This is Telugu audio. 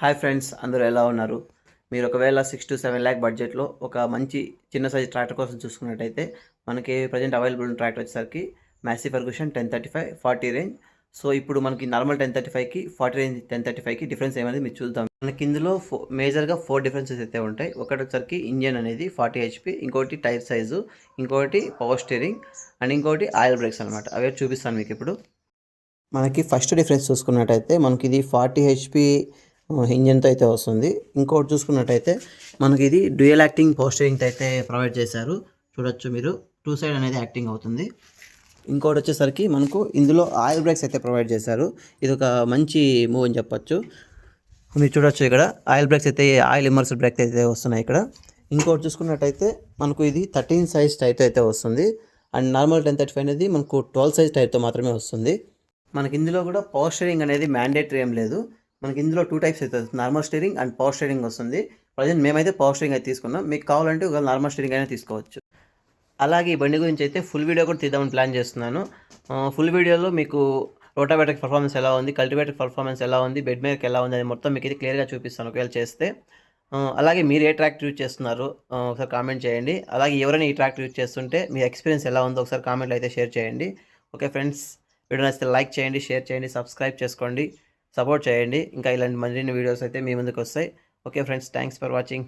హాయ్ ఫ్రెండ్స్, అందరూ ఎలా ఉన్నారు? మీరు ఒకవేళ 6-7 లాక్ బడ్జెట్‌లో ఒక మంచి చిన్న సైజ్ ట్రాక్టర్ కోసం చూసుకున్నట్టయితే, మనకి ప్రెజెంట్ అవైలబుల్ ఉన్న ట్రాక్టర్ వచ్చేసరికి మాసీ ఫెర్గుసన్ 1035 40 రేంజ్. సో, ఇప్పుడు మనకి నార్మల్ 1035కి 40 రేంజ్ 1035కి డిఫరెన్స్ ఏమనేది మీరు చూద్దాం. మనకి ఇందులో మేజర్‌గా 4 డిఫరెన్సెస్ అయితే ఉంటాయి. ఒకటొచ్చేసరికి ఇంజిన్ అనేది 40 హెచ్‌పి, ఇంకోటి టైర్ సైజు, ఇంకోటి పవర్ స్టీరింగ్ అండ్ ఇంకోటి ఆయిల్ బ్రేక్స్ అనమాట. అవే చూపిస్తాను మీకిప్పుడు. మనకి ఫస్ట్ డిఫరెన్స్ చూసుకున్నట్టయితే మనకిది 40 హెచ్‌పి ఇంజిన్‌తో అయితే వస్తుంది. ఇంకోటి చూసుకున్నట్టయితే మనకిది డ్యూయల్ యాక్టింగ్ పవర్ స్టీరింగ్‌తో అయితే ప్రొవైడ్ చేశారు. చూడొచ్చు మీరు. 2 సైడ్ అనేది యాక్టింగ్ అవుతుంది. ఇంకోటొచ్చేసరికి మనకు ఇందులో ఆయిల్ బ్రేక్స్ అయితే ప్రొవైడ్ చేశారు. ఇదొక మంచి మూవ్ అని చెప్పొచ్చు. మీరు చూడొచ్చు ఇక్కడ ఆయిల్ బ్రేక్స్ అయితే ఆయిల్ ఇమ్మర్స్డ్ బ్రేక్ అయితే వస్తున్నాయి ఇక్కడ. ఇంకోటి చూసుకున్నట్టయితే మనకు ఇది 13 సైజ్ టైర్‌తో అయితే వస్తుంది. అండ్ నార్మల్ 1035 అనేది మనకు 12 సైజ్ టైర్‌తో మాత్రమే వస్తుంది. మనకి ఇందులో కూడా పవర్ స్టీరింగ్ అనేది మ్యాండేటరీ ఏం లేదు. మనకి ఇందులో 2 టైప్స్ అయితే వస్తుంది. Normal steering and power steering వస్తుంది. ప్రజెంట్ మేమైతే పవర్ స్టీరింగ్ అయితే తీసుకున్నాం. మీకు కావాలంటే ఒకవేళ నార్మల్ స్టీరింగ్ అయినా తీసుకోవచ్చు. అలాగే ఈ బండి గురించి అయితే ఫుల్ వీడియో కూడా తీద్దామని ప్లాన్ చేస్తున్నాను. ఫుల్ వీడియోలో మీకు రోటావేటర్ పర్ఫార్మెన్స్ ఎలా ఉంది, కల్టివేటర్ పర్ఫార్మెన్స్ ఎలా ఉంది, బెడ్ మేక్ ఎలా ఉంది అది మొత్తం మీకు అయితే క్లియర్గా చూపిస్తాను ఒకవేళ చేస్తే. అలాగే మీరు ఏ ట్రాక్టర్ యూజ్ చేస్తున్నారు ఒకసారి కామెంట్ చేయండి. అలాగే ఎవరైనా ఈ ట్రాక్టర్ యూజ్ చేస్తుంటే మీ ఎక్స్పీరియన్స్ ఎలా ఉందో ఒకసారి కామెంట్లో అయితే షేర్ చేయండి. ఓకే ఫ్రెండ్స్, వీడియో నచ్చితే లైక్ చేయండి, షేర్ చేయండి, సబ్స్క్రైబ్ చేసుకోండి, సపోర్ట్ చేయండి. ఇంకా ఇలాంటి మరిన్ని వీడియోస్ అయితే మీ ముందుకు వస్తాయి. Okay friends, thanks for watching.